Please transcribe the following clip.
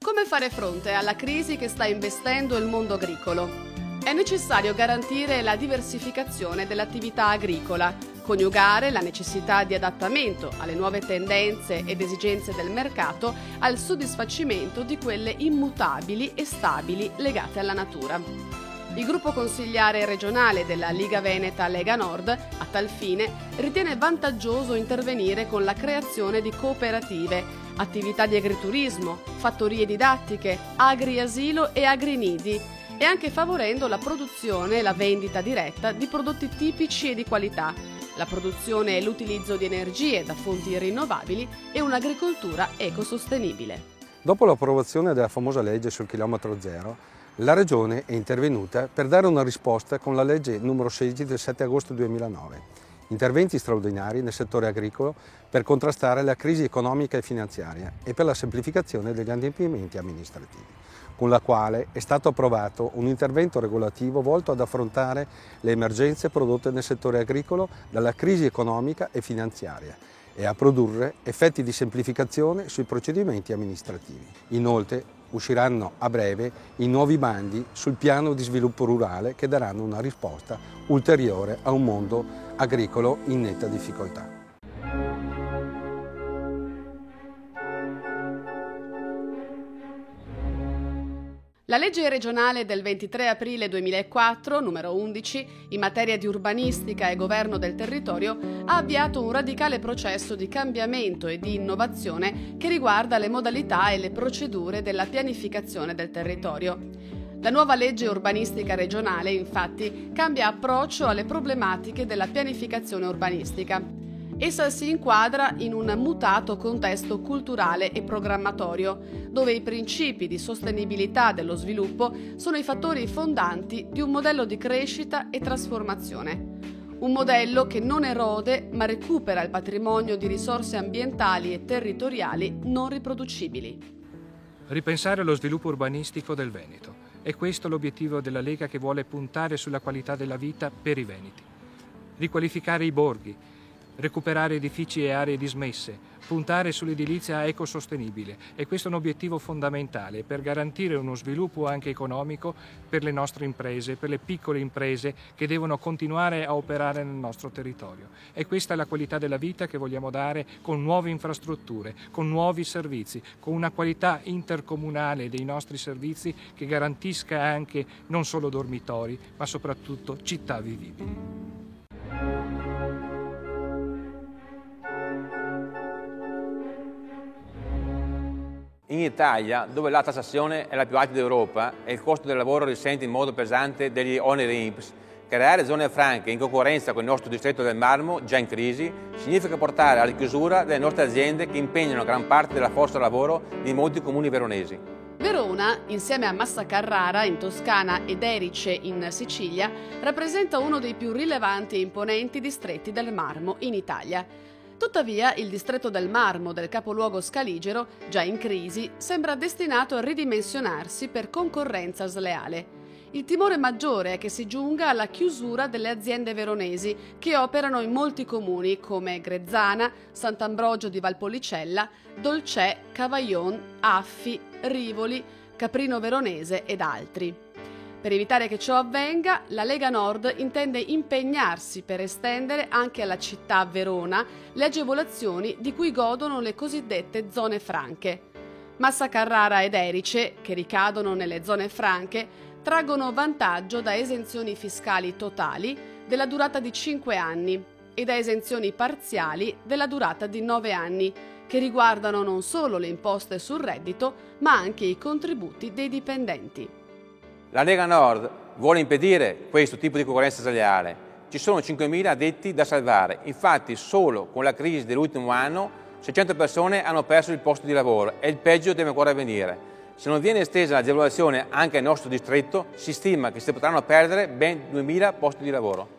Come fare fronte alla crisi che sta investendo il mondo agricolo? È necessario garantire la diversificazione dell'attività agricola, coniugare la necessità di adattamento alle nuove tendenze ed esigenze del mercato al soddisfacimento di quelle immutabili e stabili legate alla natura. Il gruppo consigliare regionale della Liga Veneta Lega Nord, a tal fine, ritiene vantaggioso intervenire con la creazione di cooperative, attività di agriturismo, fattorie didattiche, agri-asilo e agrinidi, e anche favorendo la produzione e la vendita diretta di prodotti tipici e di qualità, la produzione e l'utilizzo di energie da fonti rinnovabili e un'agricoltura ecosostenibile. Dopo l'approvazione della famosa legge sul chilometro zero, la Regione è intervenuta per dare una risposta con la legge numero 16 del 7 agosto 2009. Interventi straordinari nel settore agricolo per contrastare la crisi economica e finanziaria e per la semplificazione degli adempimenti amministrativi, con la quale è stato approvato un intervento regolativo volto ad affrontare le emergenze prodotte nel settore agricolo dalla crisi economica e finanziaria e a produrre effetti di semplificazione sui procedimenti amministrativi. Inoltre, usciranno a breve i nuovi bandi sul piano di sviluppo rurale che daranno una risposta ulteriore a un mondo agricolo in netta difficoltà. La legge regionale del 23 aprile 2004, numero 11, in materia di urbanistica e governo del territorio, ha avviato un radicale processo di cambiamento e di innovazione che riguarda le modalità e le procedure della pianificazione del territorio. La nuova legge urbanistica regionale, infatti, cambia approccio alle problematiche della pianificazione urbanistica. Essa si inquadra in un mutato contesto culturale e programmatorio, dove i principi di sostenibilità dello sviluppo sono i fattori fondanti di un modello di crescita e trasformazione. Un modello che non erode ma recupera il patrimonio di risorse ambientali e territoriali non riproducibili. Ripensare lo sviluppo urbanistico del Veneto. È questo l'obiettivo della Lega, che vuole puntare sulla qualità della vita per i veneti. Riqualificare i borghi, recuperare edifici e aree dismesse, puntare sull'edilizia ecosostenibile. E questo è un obiettivo fondamentale per garantire uno sviluppo anche economico per le nostre imprese, per le piccole imprese che devono continuare a operare nel nostro territorio. E questa è la qualità della vita che vogliamo dare con nuove infrastrutture, con nuovi servizi, con una qualità intercomunale dei nostri servizi che garantisca anche non solo dormitori, ma soprattutto città vivibili. In Italia, dove la tassazione è la più alta d'Europa e il costo del lavoro risente in modo pesante degli oneri INPS, creare zone franche in concorrenza con il nostro distretto del Marmo, già in crisi, significa portare alla chiusura delle nostre aziende che impegnano gran parte della forza lavoro di molti comuni veronesi. Verona, insieme a Massa Carrara in Toscana ed Erice in Sicilia, rappresenta uno dei più rilevanti e imponenti distretti del Marmo in Italia. Tuttavia, il distretto del Marmo del capoluogo scaligero, già in crisi, sembra destinato a ridimensionarsi per concorrenza sleale. Il timore maggiore è che si giunga alla chiusura delle aziende veronesi che operano in molti comuni come Grezzana, Sant'Ambrogio di Valpolicella, Dolcè, Cavaillon, Affi, Rivoli, Caprino Veronese ed altri. Per evitare che ciò avvenga, la Lega Nord intende impegnarsi per estendere anche alla città Verona le agevolazioni di cui godono le cosiddette zone franche. Massa Carrara ed Erice, che ricadono nelle zone franche, traggono vantaggio da esenzioni fiscali totali della durata di 5 anni e da esenzioni parziali della durata di 9 anni, che riguardano non solo le imposte sul reddito, ma anche i contributi dei dipendenti. La Lega Nord vuole impedire questo tipo di concorrenza sleale. Ci sono 5.000 addetti da salvare. Infatti, solo con la crisi dell'ultimo anno 600 persone hanno perso il posto di lavoro e il peggio deve ancora avvenire. Se non viene estesa l'agevolazione anche al nostro distretto, si stima che si potranno perdere ben 2.000 posti di lavoro.